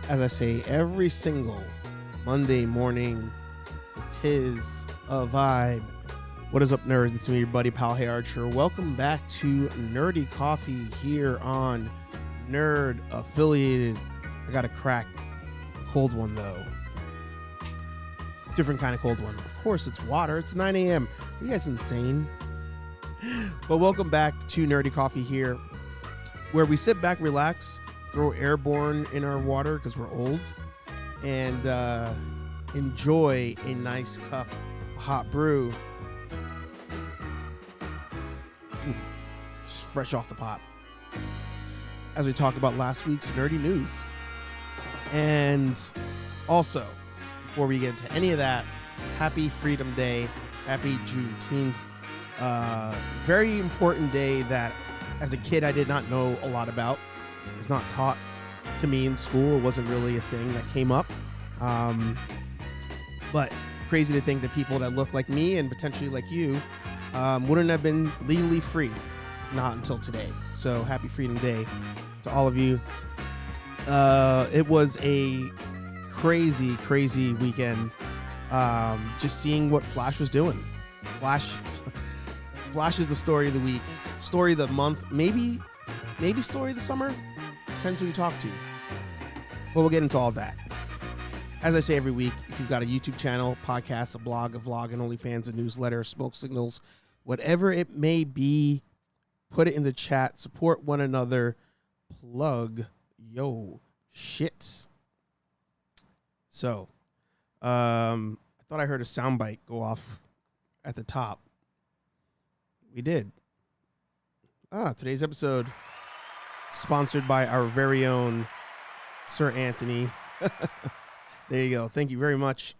As I say every single Monday morning, it is a vibe. What is up, nerds? It's me, your buddy, pal, Hey Archer. Welcome back to Nerdy Coffee here on Nerd Affiliated. I got a crack, cold one though. Different kind of cold one. Of course, it's water. It's 9 a.m. Are you guys insane? But welcome back to Nerdy Coffee here, where we sit back, relax, throw airborne in our water because we're old, and enjoy a nice cup of hot brew. Just fresh off the pot. As we talk about last week's nerdy news. And also, before we get into any of that, happy Freedom Day, happy Juneteenth. Very important day that as a kid I did not know a lot about. It was not taught to me in school. It wasn't really a thing that came up. But crazy to think that people that look like me and potentially like you wouldn't have been legally free, not until today. So happy Freedom Day to all of you. It was a crazy, crazy weekend. Just seeing what Flash was doing. Flash is the story of the week, story of the month, maybe story of the summer. Depends who you talk to. But we'll get into all of that. As I say every week, if you've got a YouTube channel, podcast, a blog, a vlog, an OnlyFans, a newsletter, smoke signals, whatever it may be, put it in the chat. Support one another. Plug yo shit. So, I thought I heard a soundbite go off at the top. We did. Today's episode sponsored by our very own Sir Anthony. There you go. Thank you very much.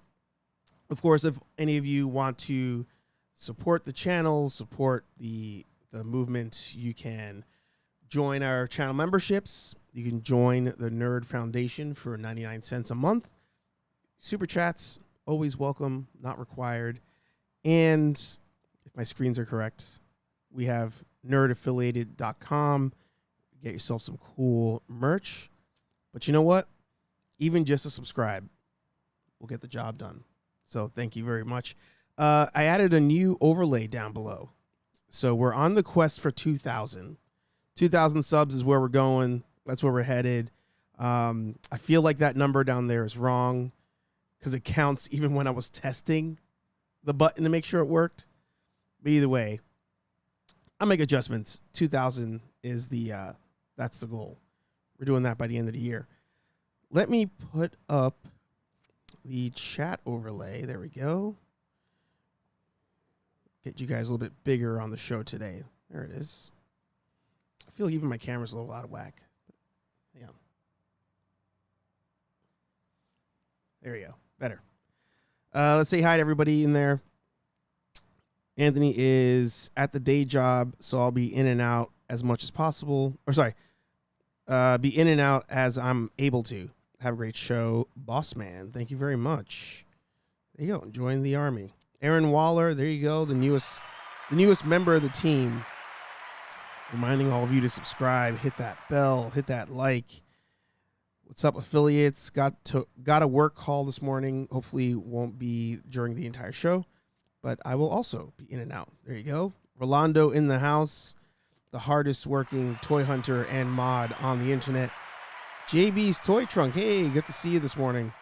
Of course, if any of you want to support the channel, support the movement, you can join our channel memberships. You can join the Nerd Foundation for 99 cents a month. Super chats, always welcome, not required. And if my screens are correct, we have nerdaffiliated.com. Get yourself some cool merch. But you know what? Even just a subscribe will get the job done. So thank you very much. I added a new overlay down below. So we're on the quest for 2,000. 2,000 subs is where we're going. That's where we're headed. I feel like that number down there is wrong because it counts even when I was testing the button to make sure it worked. But either way, I'll make adjustments. 2,000 is that's the goal. We're doing that by the end of the year. Let me put up the chat overlay. There we go. Get you guys a little bit bigger on the show today. There it is. I feel like even my camera's a little out of whack. Yeah. There you go. Better. Let's say hi to everybody in there. Anthony is at the day job, so I'll be in and out as much as possible. Or sorry, be in and out as I'm able to. Have a great show, boss man. Thank you very much. There you go. Join the army. Aaron Waller, there you go. The newest member of the team. Reminding all of you to subscribe, hit that bell, hit that like. What's up, affiliates? Got a work call this morning. Hopefully won't be during the entire show, but I will also be in and out. There you go. Rolando in the house, the hardest working toy hunter and mod on the internet. JB's Toy Trunk. Hey, good to see you this morning.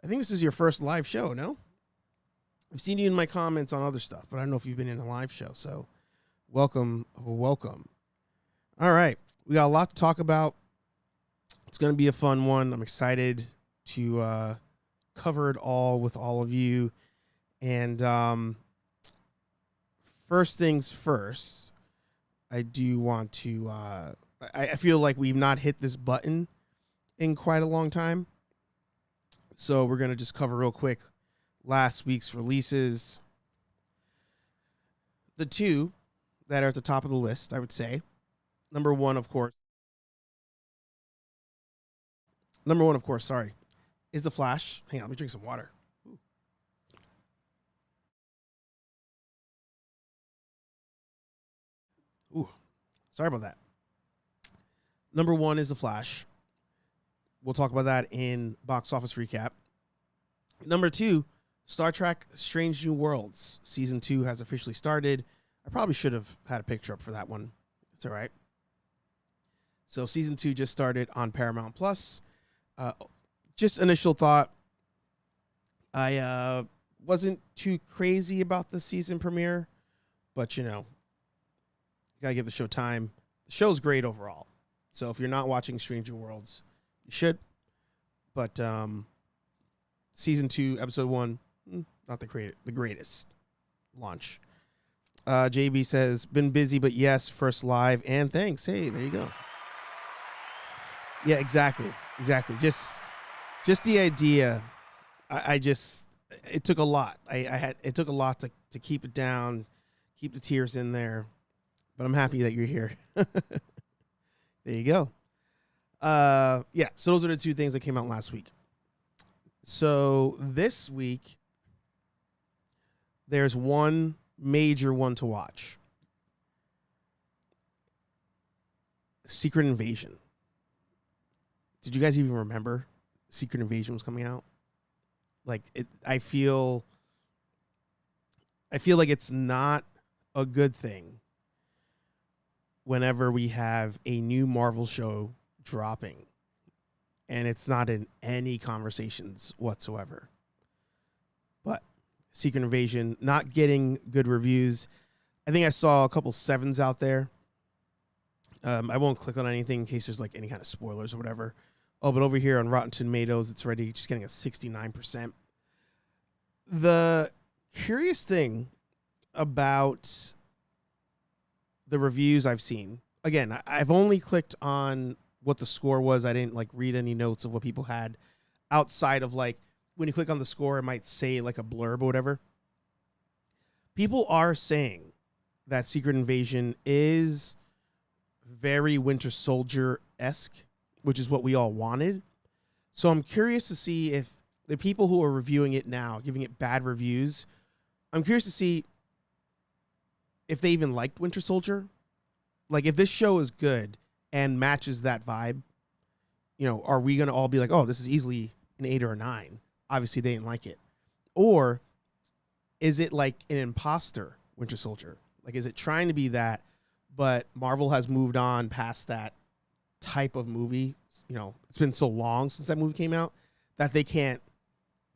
I think this is your first live show, no? I've seen you in my comments on other stuff, but I don't know if you've been in a live show. So welcome. All right. We got a lot to talk about. It's going to be a fun one. I'm excited to cover it all with all of you. And first things first, I do want to... I feel like we've not hit this button in quite a long time. So we're going to just cover real quick last week's releases. The two that are at the top of the list, I would say. Number one, of course, is The Flash. Hang on, let me drink some water. Ooh, sorry about that. Number one is The Flash. We'll talk about that in box office recap. Number two, Star Trek Strange New Worlds. Season 2 has officially started. I probably should have had a picture up for that one. It's all right. So season 2 just started on Paramount Plus. Just initial thought. I wasn't too crazy about the season premiere, but you know, gotta give the show time. The show's great overall. So if you're not watching Strange New Worlds, you should. But season 2, episode 1, not the greatest launch. JB says, been busy, but yes, first live, and thanks. Hey, there you go. Yeah, exactly. Just the idea. It took a lot. It took a lot to keep it down, keep the tears in there, but I'm happy that you're here. There you go. Yeah, so those are the two things that came out last week. So this week, there's one major one to watch. Secret Invasion. Did you guys even remember Secret Invasion was coming out? Like I feel like it's not a good thing whenever we have a new Marvel show dropping and it's not in any conversations whatsoever. But Secret Invasion not getting good reviews. I think I saw a couple 7s out there. I won't click on anything in case there's like any kind of spoilers or whatever. Oh, but over here on Rotten Tomatoes, it's already just getting a 69%. The curious thing about the reviews I've seen, again, I've only clicked on what the score was. I didn't like read any notes of what people had outside of like when you click on the score, it might say like a blurb or whatever. People are saying that Secret Invasion is very Winter Soldier-esque, which is what we all wanted. So I'm curious to see if the people who are reviewing it now, giving it bad reviews, I'm curious to see if they even liked Winter Soldier. Like if this show is good and matches that vibe, you know, are we going to all be like, oh, this is easily an 8 or a 9? Obviously they didn't like it. Or is it like an imposter Winter Soldier? Like, is it trying to be that, but Marvel has moved on past that type of movie? You know, it's been so long since that movie came out that they can't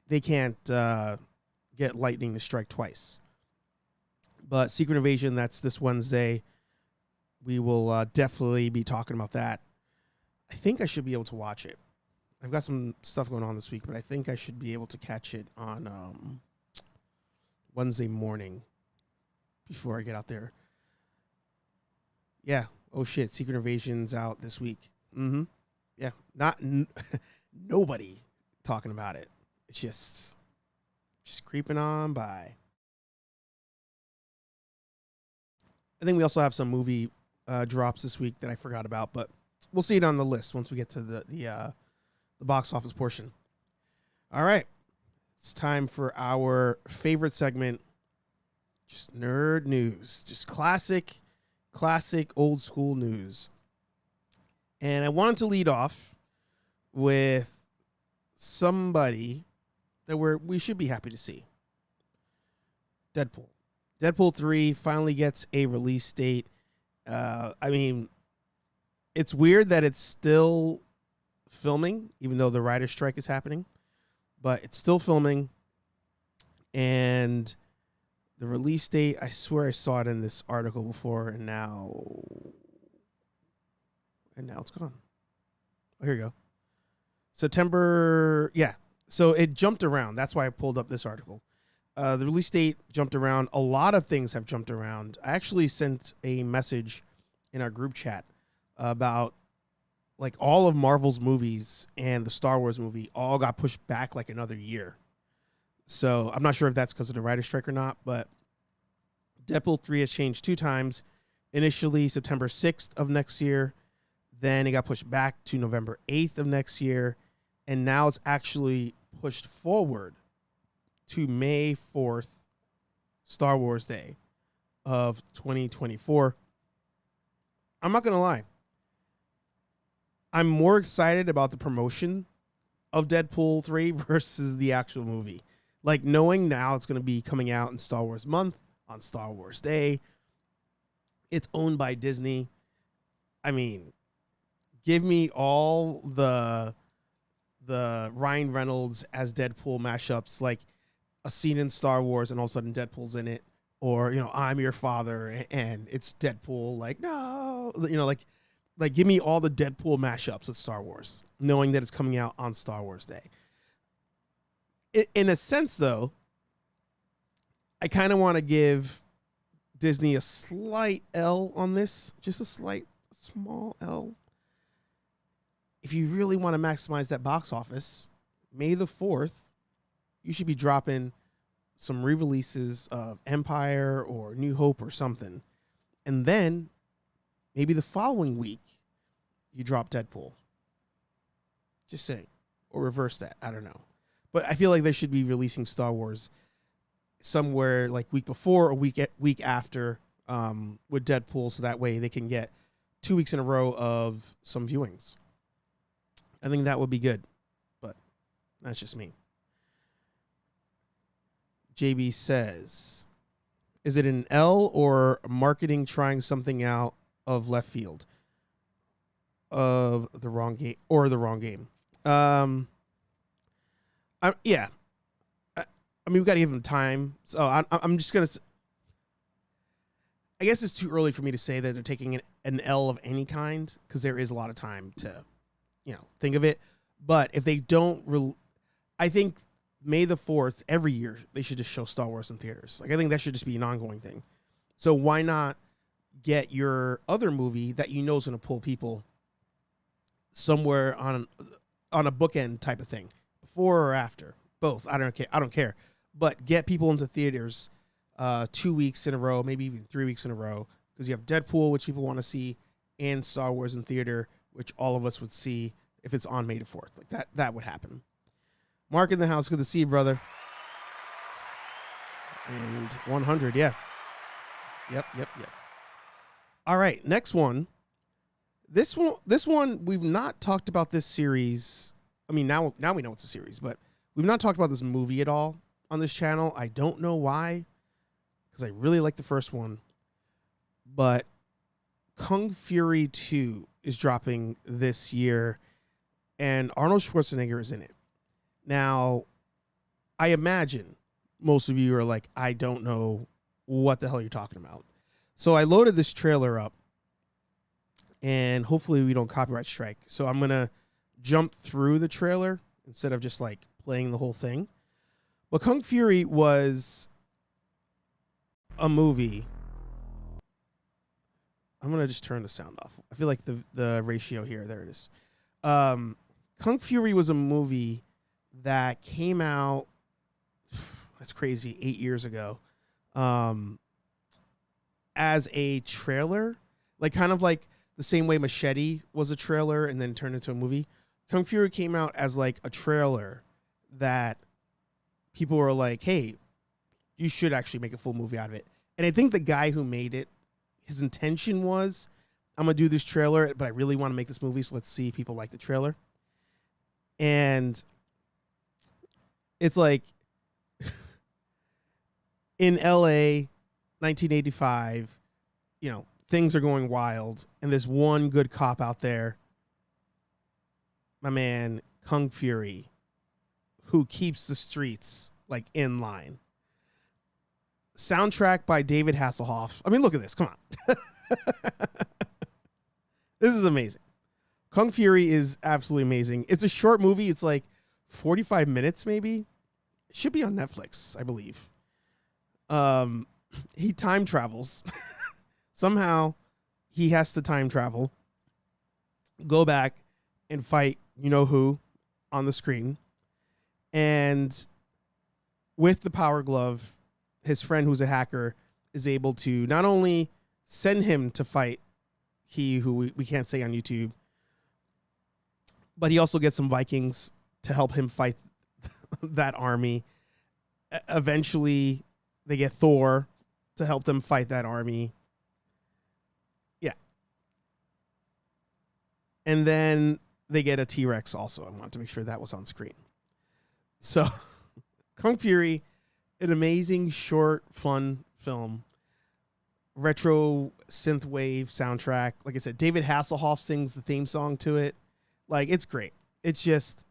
get lightning to strike twice. But Secret Invasion, that's this Wednesday. We will definitely be talking about that. I think I should be able to watch it. I've got some stuff going on this week, but I think I should be able to catch it on Wednesday morning before I get out there. Yeah. Oh, shit. Secret Invasion's out this week. Mm-hmm. Yeah. Nobody talking about it. It's just creeping on by. I think we also have some movie drops this week that I forgot about, but we'll see it on the list once we get to the box office portion. All right. It's time for our favorite segment, just nerd news, just classic old school news. And I wanted to lead off with somebody that we should be happy to see. Deadpool. Deadpool 3 finally gets a release date. I mean, it's weird that it's still filming, even though the writer's strike is happening. But it's still filming. And the release date, I swear I saw it in this article before, and now it's gone. Oh, here you go. September, yeah. So it jumped around. That's why I pulled up this article. The release date jumped around. A lot of things have jumped around. I actually sent a message in our group chat about like all of Marvel's movies and the Star Wars movie all got pushed back like another year. So I'm not sure if that's because of the writer's strike or not, but Deadpool 3 has changed 2 times. Initially September 6th of next year. Then it got pushed back to November 8th of next year. And now it's actually pushed forward to May 4th, Star Wars Day of 2024. I'm not going to lie. I'm more excited about the promotion of Deadpool 3 versus the actual movie. Like, knowing now it's going to be coming out in Star Wars month, on Star Wars Day. It's owned by Disney. I mean, give me all the Ryan Reynolds as Deadpool mashups, like a scene in Star Wars and all of a sudden Deadpool's in it, or, you know, I'm your father and it's Deadpool, like, no, you know, like give me all the Deadpool mashups of Star Wars, knowing that it's coming out on Star Wars Day. In a sense, though, I kind of want to give Disney a slight L on this, just a small L. If you really want to maximize that box office, May the 4th, you should be dropping some re-releases of Empire or New Hope or something. And then maybe the following week, you drop Deadpool. Just saying. Or reverse that. I don't know. But I feel like they should be releasing Star Wars somewhere like week before or week after with Deadpool, so that way they can get 2 weeks in a row of some viewings. I think that would be good, but that's just me. JB says, is it an L or marketing trying something out of left field of the wrong game or the wrong game? Yeah. I mean, we've got to give them time. So I'm just going to, I guess it's too early for me to say that they're taking an L of any kind, because there is a lot of time to, you know, think of it. But if they don't, I think May the 4th, every year, they should just show Star Wars in theaters. Like, I think that should just be an ongoing thing. So why not get your other movie that you know is going to pull people somewhere on a bookend type of thing, before or after, both. I don't care. But get people into theaters 2 weeks in a row, maybe even 3 weeks in a row, because you have Deadpool, which people want to see, and Star Wars in theater, which all of us would see if it's on May the 4th. Like that would happen. Mark in the house, good to see you, brother. And 100, yeah. Yep. All right, next one. This one, we've not talked about this series. I mean, now we know it's a series, but we've not talked about this movie at all on this channel. I don't know why, because I really like the first one. But Kung Fury 2 is dropping this year, and Arnold Schwarzenegger is in it. Now, I imagine most of you are like, I don't know what the hell you're talking about. So I loaded this trailer up, and hopefully we don't copyright strike. So I'm going to jump through the trailer instead of just like playing the whole thing. But Kung Fury was a movie. I'm going to just turn the sound off. I feel like the ratio here, there it is. Kung Fury was a movie that came out, that's crazy, 8 years ago, as a trailer, like kind of like the same way Machete was a trailer and then turned into a movie. Kung Fury came out as like a trailer that people were like, hey, you should actually make a full movie out of it. And I think the guy who made it, his intention was, I'm going to do this trailer, but I really want to make this movie, so let's see if people like the trailer. And it's like in LA, 1985, you know, things are going wild, and there's one good cop out there my man Kung Fury, who keeps the streets like in line. Soundtrack by David Hasselhoff. I mean, look at this. Come on. This is amazing. Kung Fury is absolutely amazing. It's a short movie. It's like 45 minutes, maybe. It should be on Netflix, I believe. He time travels. Somehow he has to time travel, go back and fight you know who on the screen. And with the power glove, his friend who's a hacker is able to not only send him to fight he who we can't say on YouTube, but he also gets some Vikings to help him fight that army. Eventually, they get Thor to help them fight that army. Yeah. And then they get a T-Rex also. I want to make sure that was on screen. So, Kung Fury, an amazing, short, fun film. Retro synthwave soundtrack. Like I said, David Hasselhoff sings the theme song to it. Like, it's great. It's just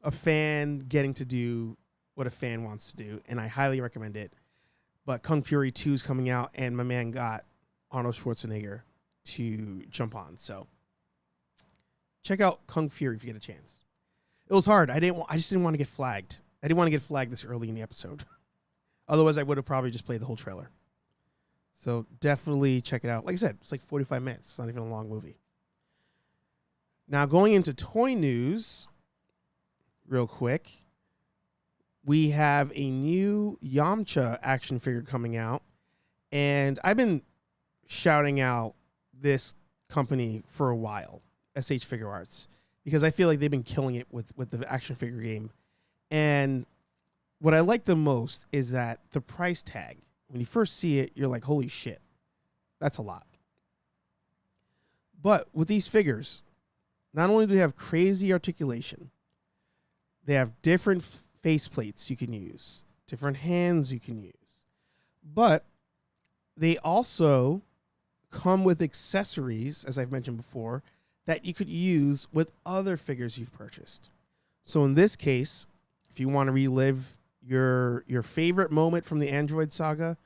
a fan getting to do what a fan wants to do, and I highly recommend it. But Kung Fury 2 is coming out, and my man got Arnold Schwarzenegger to jump on. So check out Kung Fury if you get a chance. It was hard. I just didn't want to get flagged. I didn't want to get flagged this early in the episode. Otherwise, I would have probably just played the whole trailer. So definitely check it out. Like I said, it's like 45 minutes. It's not even a long movie. Now, going into toy news real quick, we have a new Yamcha action figure coming out. And I've been shouting out this company for a while, SHFiguarts, because I feel like they've been killing it with the action figure game. And what I like the most is that the price tag, when you first see it, you're like, holy shit, that's a lot. But with these figures, not only do they have crazy articulation, they have different face plates you can use, different hands you can use, but they also come with accessories, as I've mentioned before, that you could use with other figures you've purchased. So in this case, if you want to relive your favorite moment from the Android saga,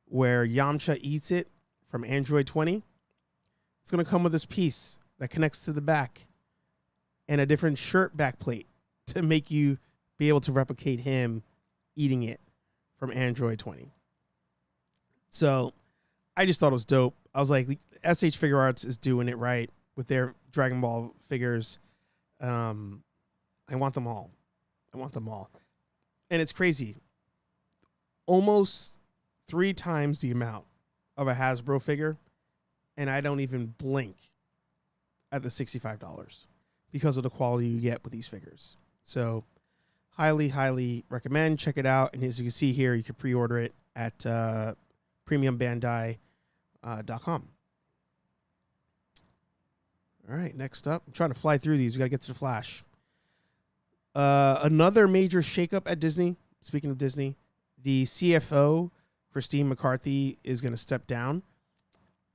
where Yamcha eats it from Android 20, it's going to come with this piece that connects to the back and a different shirt back plate to make you be able to replicate him eating it from Android 20. So I just thought it was dope. I was like, SHFiguarts is doing it right with their Dragon Ball figures. I want them all. I want them all. And it's crazy. Almost 3 times the amount of a Hasbro figure, and I don't even blink at the $65 because of the quality you get with these figures. So highly, highly recommend. Check it out. And as you can see here, you can pre-order it at premiumbandai.com. All right, next up. I'm trying to fly through these. We got to get to the Flash. Another major shakeup at Disney. Speaking of Disney, the CFO, Christine McCarthy, is going to step down.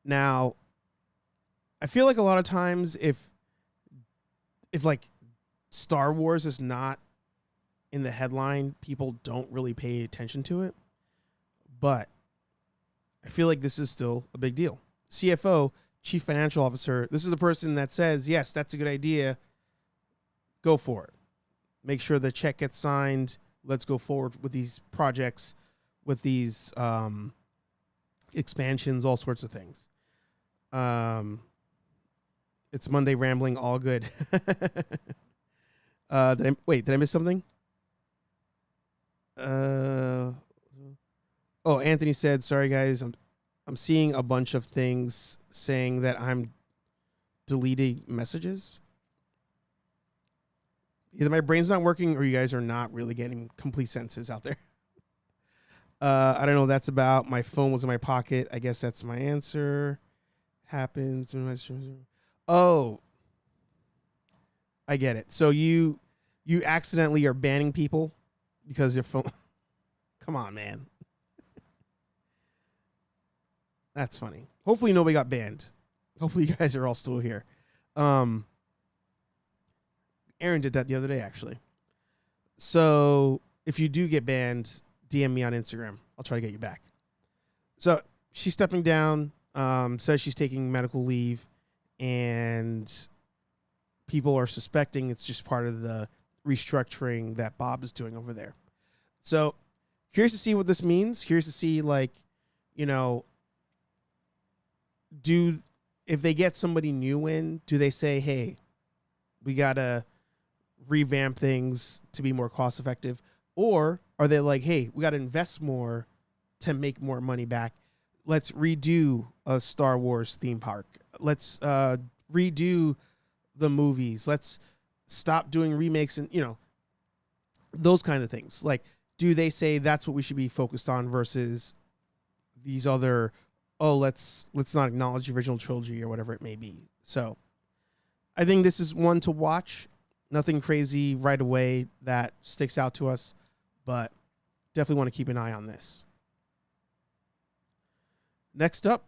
Now, I feel like a lot of times if like Star Wars is not in the headline, people don't really pay attention to it. But I feel like this is still a big deal. CFO, Chief Financial Officer, this is the person that says, yes, that's a good idea. Go for it. Make sure the check gets signed. Let's go forward with these projects, with these expansions, all sorts of things. It's Monday Rambling, all good. Did I miss something? Anthony said, sorry guys, I'm seeing a bunch of things saying that I'm deleting messages. Either my brain's not working or you guys are not really getting complete sentences out there. I don't know what that's about. My phone was in my pocket. I guess that's my answer. Happens. Oh, I get it. So you accidentally are banning people because your phone. Come on, man. That's funny. Hopefully nobody got banned. Hopefully you guys are all still here. Aaron did that the other day, actually. So if you do get banned, DM me on Instagram. I'll try to get you back. So she's stepping down, says she's taking medical leave, and people are suspecting it's just part of the restructuring that Bob is doing over there. So curious to see what this means. Curious to see, like, you know, if they get somebody new in, do they say, hey, we got to revamp things to be more cost effective? Or are they like, hey, we got to invest more to make more money back? Let's redo a Star Wars theme park. Let's redo the movies. Let's stop doing remakes and, you know, those kind of things. Like, do they say that's what we should be focused on versus these other, oh, let's not acknowledge the original trilogy or whatever it may be. So I think this is one to watch. Nothing crazy right away that sticks out to us, but definitely want to keep an eye on this. Next up,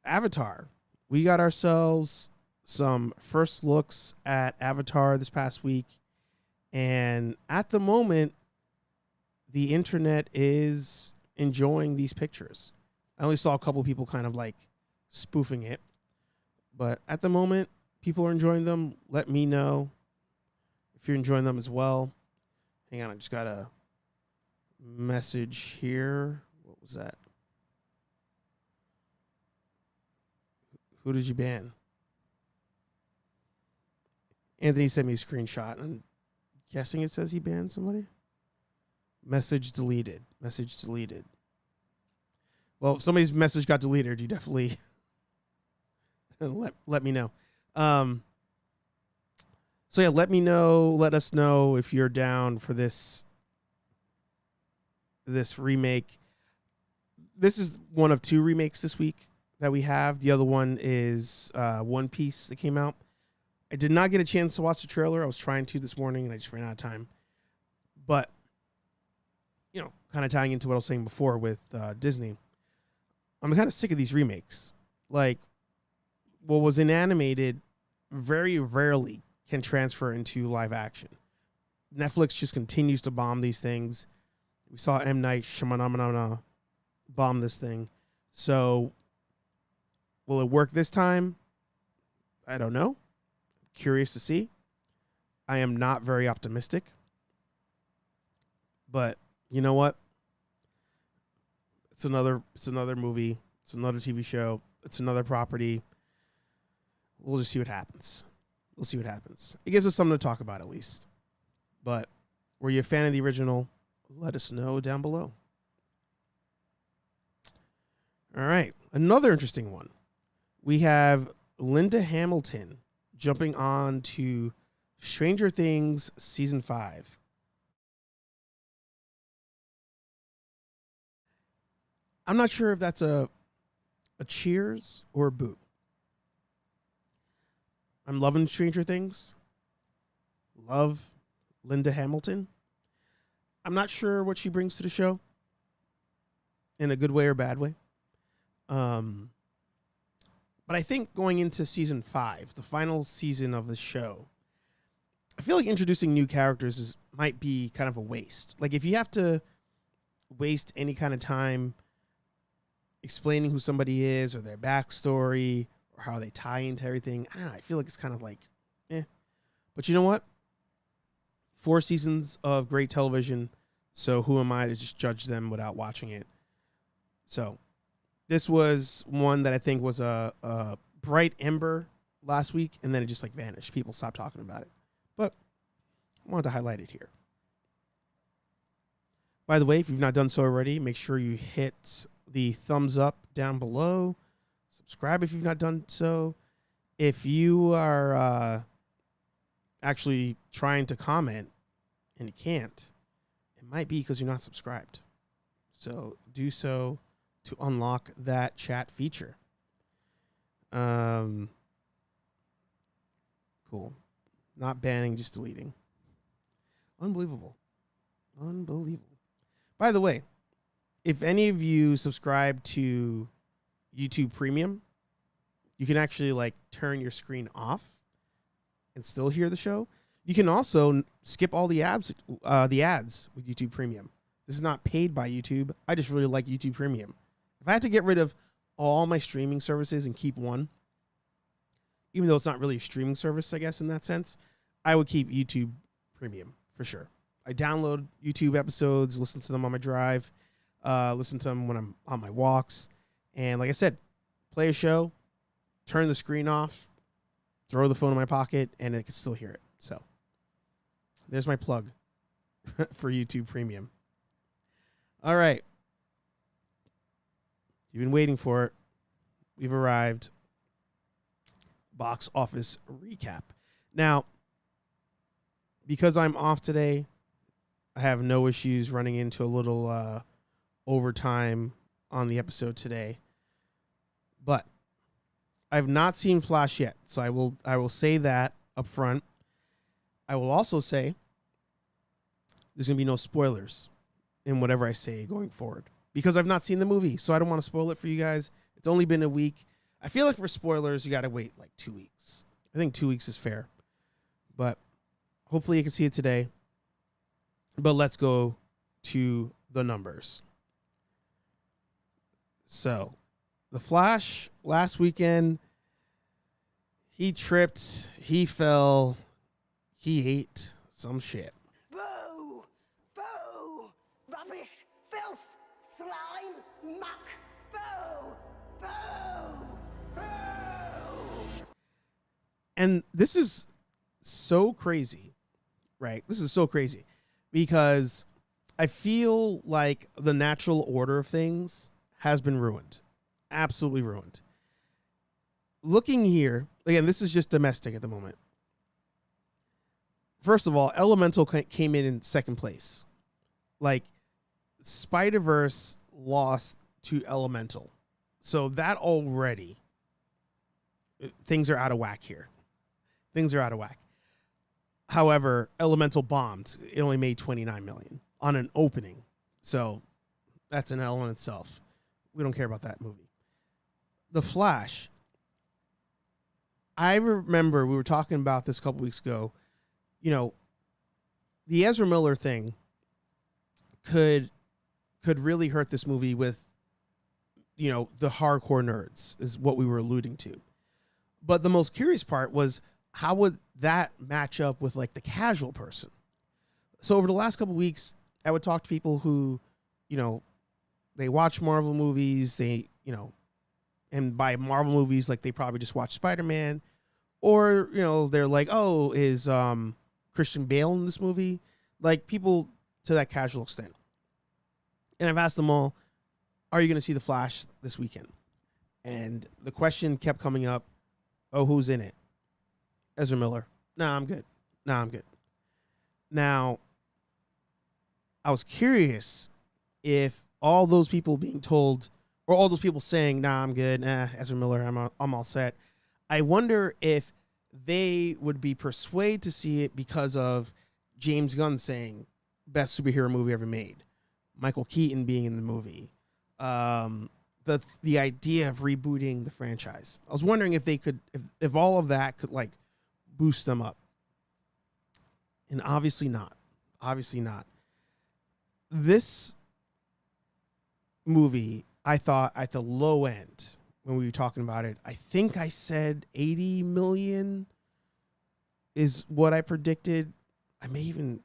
Avatar. We got ourselves some first looks at Avatar this past week, and at the moment, the internet is enjoying these pictures. I only saw a couple people kind of like spoofing it, but at the moment, people are enjoying them. Let me know if you're enjoying them as well. Hang on, I just got a message here. What was that? Who did you ban? Anthony sent me a screenshot. I'm guessing it says he banned somebody. Message deleted. Message deleted. Well, if somebody's message got deleted, you definitely let me know. So yeah, let me know. Let us know if you're down for this remake. This is one of 2 remakes this week that we have. The other one is One Piece that came out. I did not get a chance to watch the trailer. I was trying to this morning, and I just ran out of time. But, you know, kind of tying into what I was saying before with Disney, I'm kind of sick of these remakes. Like, what was animated very rarely can transfer into live action. Netflix just continues to bomb these things. We saw M. Night Shyamalan bomb this thing. So, will it work this time? I don't know. Curious to see. I am not very optimistic. But you know what? It's another movie. It's another TV show. It's another property. We'll just see what happens. We'll see what happens. It gives us something to talk about at least. But were you a fan of the original? Let us know down below. All right. Another interesting one. We have Linda Hamilton jumping on to Stranger Things Season 5. I'm not sure if that's a cheers or a boo. I'm loving Stranger Things. Love Linda Hamilton. I'm not sure what she brings to the show in a good way or bad way. But I think going into season 5, the final season of the show, I feel like introducing new characters might be kind of a waste. Like, if you have to waste any kind of time explaining who somebody is or their backstory or how they tie into everything, I don't know, I feel like it's kind of like, eh. But you know what? 4 seasons of great television, so who am I to just judge them without watching it? So this was one that I think was a bright ember last week, and then it just like vanished. People stopped talking about it. But I wanted to highlight it here. By the way, if you've not done so already, make sure you hit the thumbs up down below. Subscribe if you've not done so. If you are actually trying to comment and you can't, it might be because you're not subscribed. So do so to unlock that chat feature. Cool. Not banning, just deleting. Unbelievable. By the way, if any of you subscribe to YouTube Premium, you can actually like turn your screen off and still hear the show. You can also skip all the ads with YouTube Premium. This is not paid by YouTube. I just really like YouTube Premium. If I had to get rid of all my streaming services and keep one, even though it's not really a streaming service, I guess, in that sense, I would keep YouTube Premium for sure. I download YouTube episodes, listen to them on my drive, listen to them when I'm on my walks. And like I said, play a show, turn the screen off, throw the phone in my pocket, and I can still hear it. So there's my plug for YouTube Premium. All right. You've been waiting for it. We've arrived. Box office recap. Now, because I'm off today, I have no issues running into a little overtime on the episode today. But I've not seen Flash yet, so I will say that up front. I will also say there's going to be no spoilers in whatever I say going forward because I've not seen the movie, so I don't want to spoil it for you guys. It's only been a week. I feel like for spoilers, you got to wait like 2 weeks. I think 2 weeks is fair, but hopefully you can see it today. But let's go to the numbers. So, The Flash last weekend, he tripped, he fell, he ate some shit. Boo! Boo! Rubbish! Filth! Slime! Muck! Boo! Boo! Boo! And this is so crazy, right? This is so crazy because I feel like the natural order of things has been ruined. Absolutely ruined. Looking here, again, this is just domestic at the moment. First of all, Elemental came in second place. Like, Spider-Verse lost to Elemental. So that already, things are out of whack here. Things are out of whack. However, Elemental bombed. It only made $29 million on an opening. So that's an L in itself. We don't care about that movie. The Flash. I remember we were talking about this a couple weeks ago. You know, the Ezra Miller thing could really hurt this movie with, you know, the hardcore nerds is what we were alluding to. But the most curious part was how would that match up with like the casual person? So over the last couple of weeks, I would talk to people who, you know, they watch Marvel movies, they, you know, and by Marvel movies, like they probably just watch Spider-Man, or, you know, they're like, oh, is Christian Bale in this movie? Like people to that casual extent. And I've asked them all, are you going to see The Flash this weekend? And the question kept coming up, oh, who's in it? Ezra Miller. Nah, I'm good. Now, I was curious if all those people being told, or all those people saying, nah, I'm good, Ezra Miller, I'm all set. I wonder if they would be persuaded to see it because of James Gunn saying, best superhero movie ever made. Michael Keaton being in the movie. The idea of rebooting the franchise. I was wondering if they could, if all of that could like boost them up. And obviously not. Obviously not. This movie, I thought at the low end when we were talking about it, I think I said 80 million is what I predicted. I may even,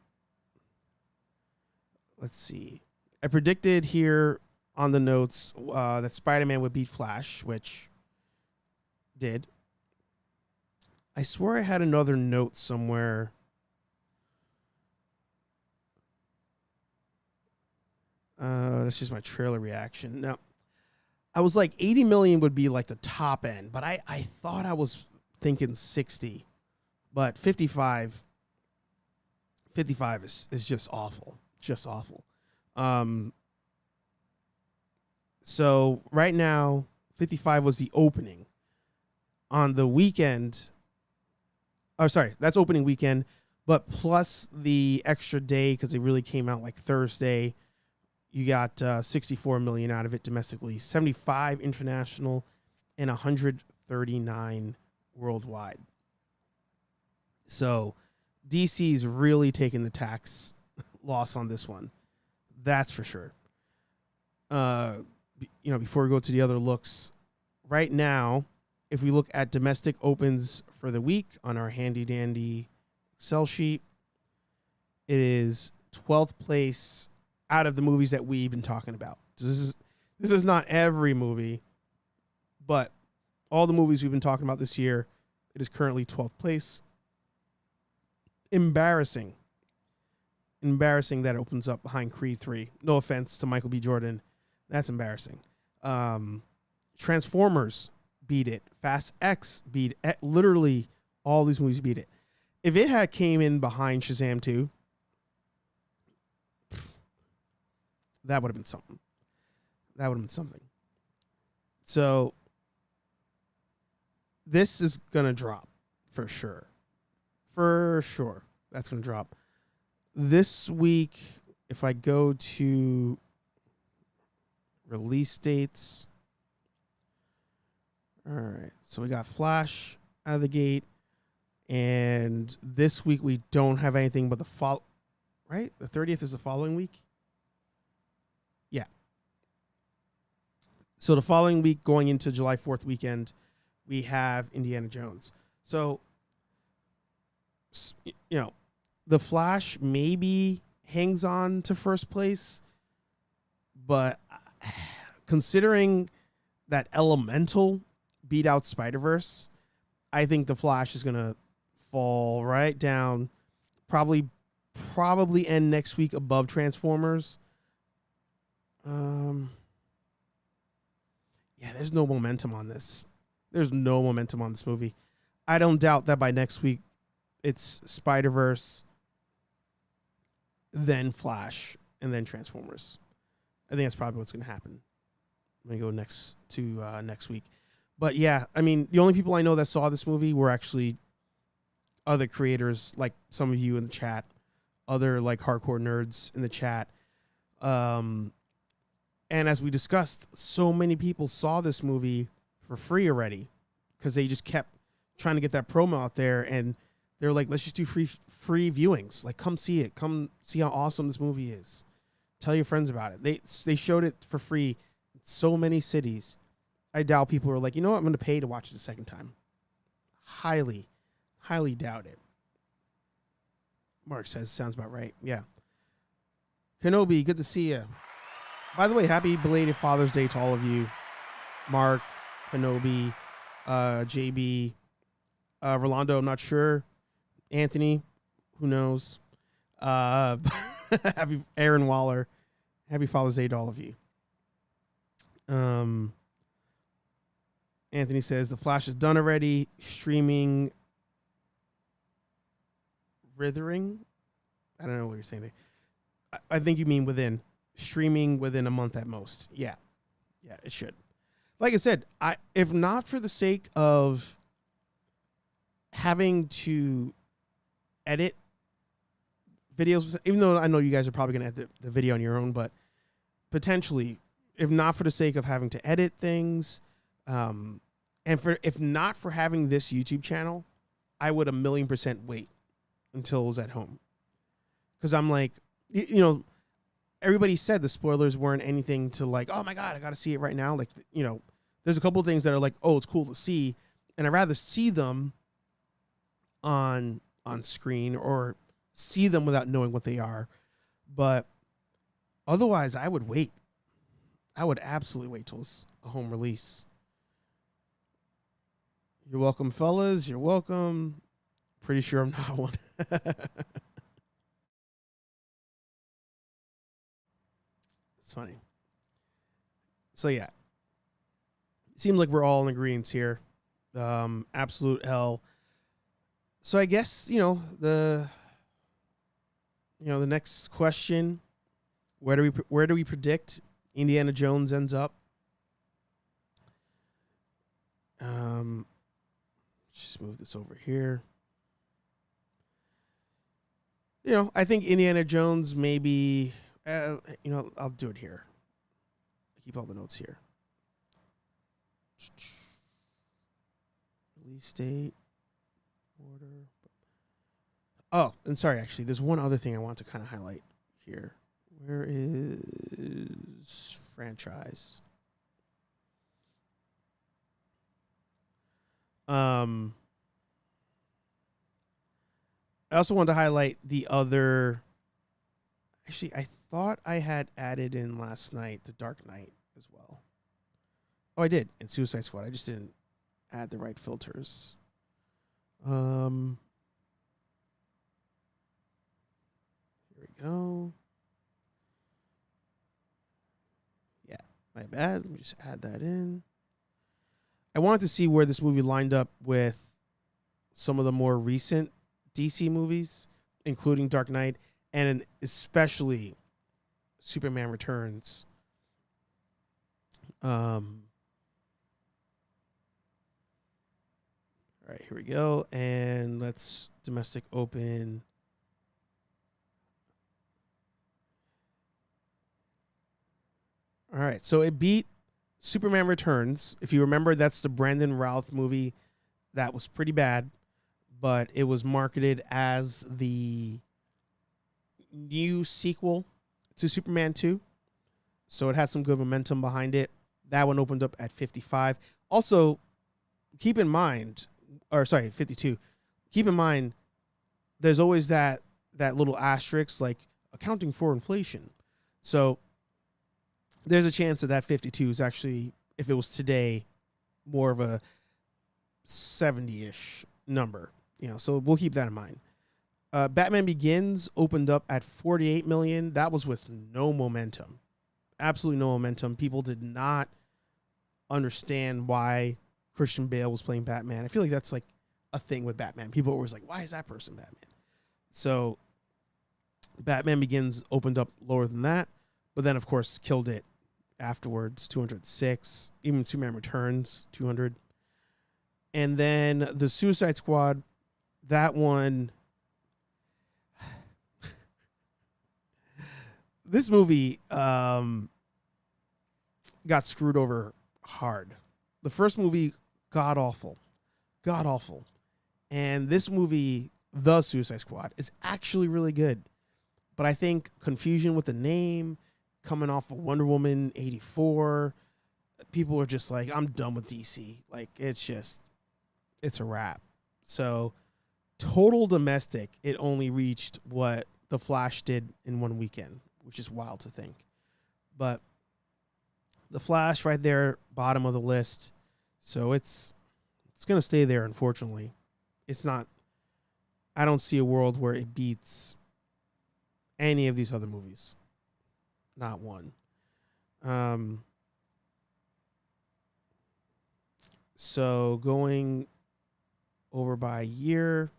let's see. I predicted here on the notes that Spider-Man would beat Flash, which did. I swear I had another note somewhere. That's just my trailer reaction. Now, I was like 80 million would be like the top end, but I thought I was thinking 60, but 55 is just awful. Just awful. So right now, 55 was the opening. On the weekend, oh, sorry, that's opening weekend, but plus the extra day because it really came out like Thursday. You got 64 million out of it domestically, 75 international, and 139 worldwide. So DC's really taking the tax loss on this one. That's for sure. Before we go to the other looks, right now, if we look at domestic opens for the week on our handy dandy Excel sheet, it is 12th place out of the movies that we've been talking about. So this is not every movie, but all the movies we've been talking about this year, it is currently 12th place. Embarrassing that it opens up behind Creed 3. No offense to Michael B. Jordan. That's embarrassing. Transformers beat it. Fast X beat it. Literally all these movies beat it. If it had came in behind Shazam 2, that would have been something. So this is going to drop for sure. That's going to drop. This week, if I go to release dates. All right. So we got Flash out of the gate. And this week we don't have anything but right? The 30th is the following week? Yeah. So the following week, going into July 4th weekend, we have Indiana Jones. So, the Flash maybe hangs on to first place, but considering that Elemental beat out Spider-Verse, I think the Flash is going to fall right down, probably end next week above Transformers. Yeah, there's no momentum on this. There's no momentum on this movie. I don't doubt that by next week it's Spider-Verse, then Flash, and then Transformers. I think that's probably what's going to happen. Let me go next week. But yeah, I mean, the only people I know that saw this movie were actually other creators, like some of you in the chat, other like hardcore nerds in the chat. And as we discussed, so many people saw this movie for free already because they just kept trying to get that promo out there, and they're like, let's just do free viewings. Like, come see it. Come see how awesome this movie is. Tell your friends about it. They showed it for free in so many cities. I doubt people are like, you know what, I'm going to pay to watch it a second time. Highly doubt it. Mark says, sounds about right. Yeah. Kenobi, good to see you. By the way, happy belated Father's Day to all of you. Mark, Kenobi, JB, Rolando, I'm not sure. Anthony, who knows? Happy Aaron Waller. Happy Father's Day to all of you. Anthony says the Flash is done already. Streaming. Rithering? I don't know what you're saying there. I think you mean within. Streaming within a month at most. Yeah. Yeah, it should. Like I said, if not for the sake of having to edit videos, even though I know you guys are probably going to edit the video on your own, but potentially, if not for the sake of having to edit things, and if not for having this YouTube channel, I would 1,000,000% wait until it was at home. Because I'm like, everybody said the spoilers weren't anything to like, oh my God, I got to see it right now. Like, there's a couple of things that are like, oh, it's cool to see. And I'd rather see them on screen or see them without knowing what they are. But otherwise, I would wait. I would absolutely wait till it's a home release. You're welcome, fellas. You're welcome. Pretty sure I'm not one. It's funny. So yeah, seems like we're all in agreement here. Absolute hell. So I guess the next question: where do we predict Indiana Jones ends up? Just move this over here. I think Indiana Jones maybe. I'll do it here. Keep all the notes here. Release date, order. Oh, and sorry, actually, there's one other thing I want to kind of highlight here. Where is franchise? I also want to highlight the other. Actually, I thought I had added in last night the Dark Knight as well. Oh, I did in Suicide Squad. I just didn't add the right filters. Here we go. Yeah, my bad. Let me just add that in. I wanted to see where this movie lined up with some of the more recent DC movies, including Dark Knight and especially Superman Returns. All right, here we go. And let's domestic open. All right, so it beat Superman Returns. If you remember, that's the Brandon Routh movie that was pretty bad, but it was marketed as the new sequel to Superman 2. So it had some good momentum behind it. That one opened up at 55. Also, keep in mind, 52. Keep in mind, there's always that little asterisk, like accounting for inflation. So there's a chance that 52 is actually, if it was today, more of a 70-ish number. So we'll keep that in mind. Batman Begins opened up at 48 million. That was with no momentum. Absolutely no momentum. People did not understand why Christian Bale was playing Batman. I feel like that's like a thing with Batman. People were always like, why is that person Batman? So Batman Begins opened up lower than that, but then, of course, killed it afterwards, 206. Even Superman Returns, 200. And then the Suicide Squad, that one... This movie got screwed over hard. The first movie, god awful. And this movie, The Suicide Squad, is actually really good. But I think confusion with the name, coming off of Wonder Woman 84, people are just like, I'm done with DC. Like, it's a wrap. So, total domestic, it only reached what The Flash did in one weekend, which is wild to think. But The Flash right there, bottom of the list. So it's going to stay there, unfortunately. It's not, I don't see a world where it beats any of these other movies. Not one. So going over by year.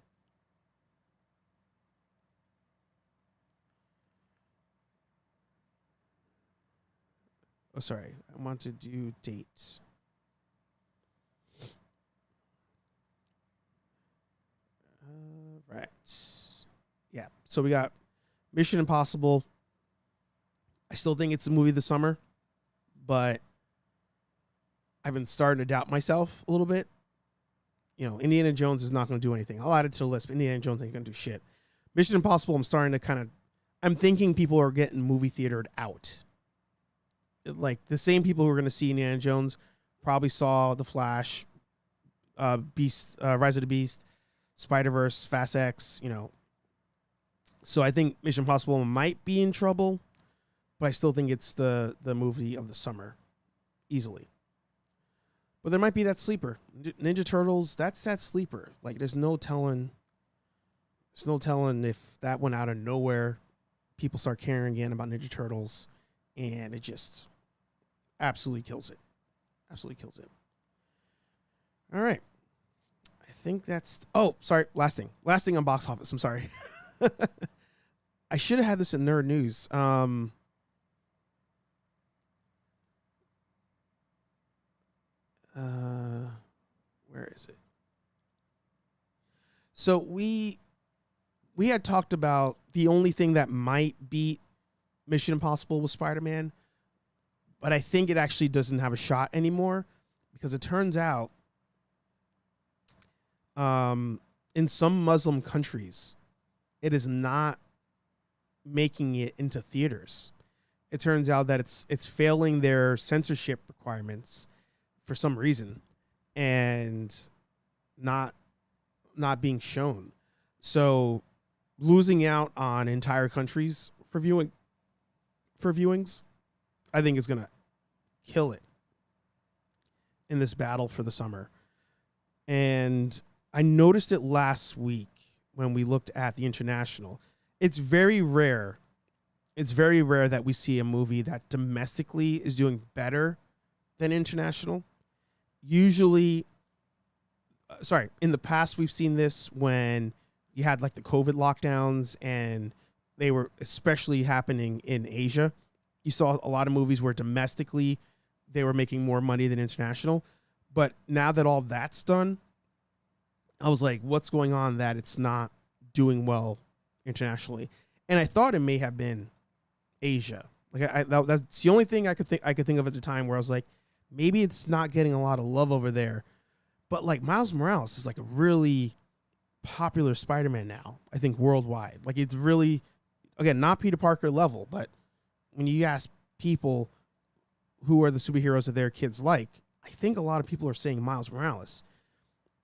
Oh, sorry. I want to do dates. Right. Yeah. So we got Mission Impossible. I still think it's the movie of the summer, but I've been starting to doubt myself a little bit. Indiana Jones is not going to do anything. I'll add it to the list, but Indiana Jones ain't going to do shit. Mission Impossible, I'm thinking people are getting movie theatered out. Like, the same people who are going to see Indiana Jones probably saw The Flash, Rise of the Beast, Spider-Verse, Fast X, So I think Mission Impossible might be in trouble, but I still think it's the movie of the summer, easily. But there might be that sleeper. Ninja Turtles, that's that sleeper. Like, there's no telling if that went out of nowhere, people start caring again about Ninja Turtles, and it just absolutely kills it. All right. I think that's... Oh, sorry. Last thing on box office. I'm sorry. I should have had this in Nerd News. Where is it? So we had talked about the only thing that might beat Mission Impossible was Spiderman, but I think it actually doesn't have a shot anymore, because it turns out in some Muslim countries, it is not making it into theaters. It turns out that it's failing their censorship requirements for some reason and not being shown. So losing out on entire countries for viewings, I think is going to kill it in this battle for the summer. And I noticed it last week when we looked at the international. It's very rare that we see a movie that domestically is doing better than international. Usually, in the past, we've seen this when you had like the COVID lockdowns and they were especially happening in Asia. You saw a lot of movies where domestically they were making more money than international. But now that all that's done, I was like, what's going on that it's not doing well internationally? And I thought it may have been Asia. Like that's the only thing I could think of at the time where I was like, maybe it's not getting a lot of love over there. But like Miles Morales is like a really popular Spider-Man now, I think worldwide. Like it's really, again, not Peter Parker level, but when you ask people who are the superheroes that their kids like, I think a lot of people are saying Miles Morales.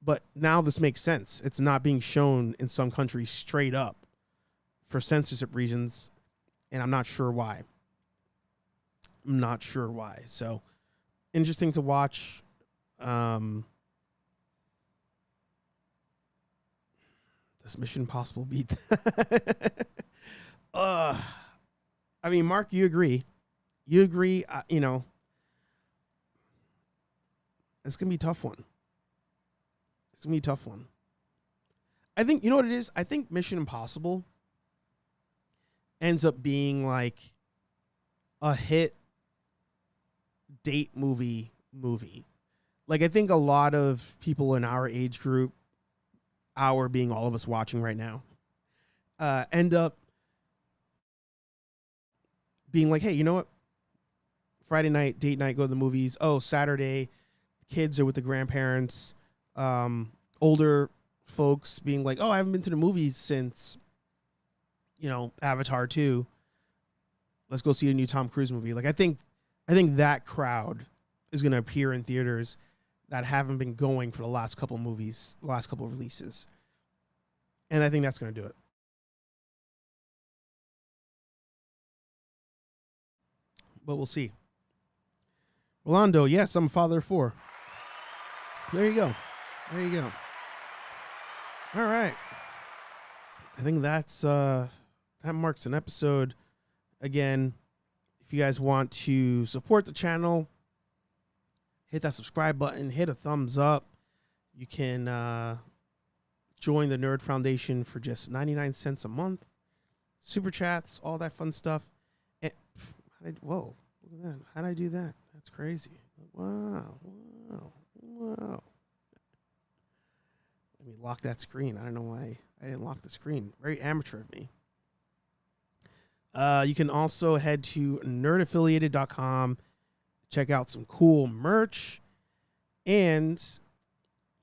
But now this makes sense. It's not being shown in some countries straight up for censorship reasons, and I'm not sure why. So interesting to watch. Does Mission Impossible beat that? I mean, Mark, you agree. It's going to be a tough one. I think, you know what it is? I think Mission Impossible ends up being like a hit date movie. Like, I think a lot of people in our age group, our being all of us watching right now, end up being like, hey, you know what? Friday night, date night, go to the movies. Oh, Saturday, kids are with the grandparents. Older folks being like, oh, I haven't been to the movies since, Avatar 2. Let's go see a new Tom Cruise movie. Like, I think that crowd is going to appear in theaters that haven't been going for the last couple of releases. And I think that's going to do it. But we'll see. Rolando, yes, I'm a father of 4. There you go. All right. I think that marks an episode. Again, if you guys want to support the channel, hit that subscribe button, hit a thumbs up. You can join the Nerd Foundation for just 99 cents a month. Super chats, all that fun stuff. And, whoa, look at that. How'd I do that? That's crazy. Wow. Let me lock that screen. I don't know why I didn't lock the screen. Very amateur of me. You can also head to nerdaffiliated.com, check out some cool merch, and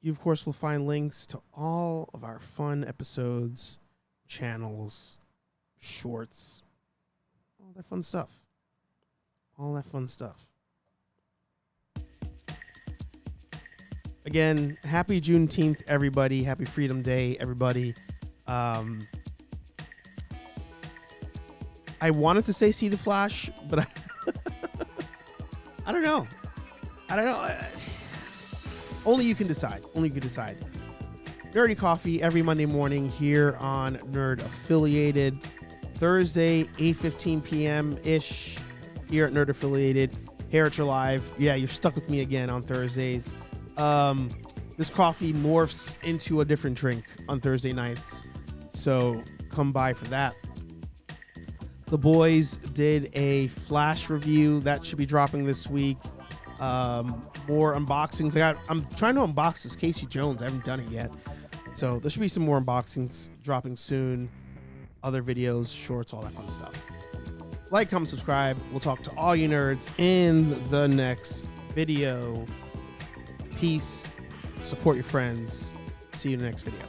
you, of course, will find links to all of our fun episodes, channels, shorts, all that fun stuff. Again, happy Juneteenth, everybody. Happy Freedom Day, everybody. I wanted to say see the Flash, but I don't know. Only you can decide. Nerdy Coffee every Monday morning here on Nerd Affiliated. Thursday, 8:15 p.m.-ish here at Nerd Affiliated. Heritage Live. Yeah, you're stuck with me again on Thursdays. This coffee morphs into a different drink on Thursday nights, so come by for that. The boys did a Flash review that should be dropping this week. More unboxings. I'm trying to unbox this Casey Jones. I haven't done it yet, so there should be some more unboxings dropping soon. Other videos, shorts, all that fun stuff. Like, comment, subscribe. We'll talk to all you nerds in the next video. Peace. Support your friends. See you in the next video.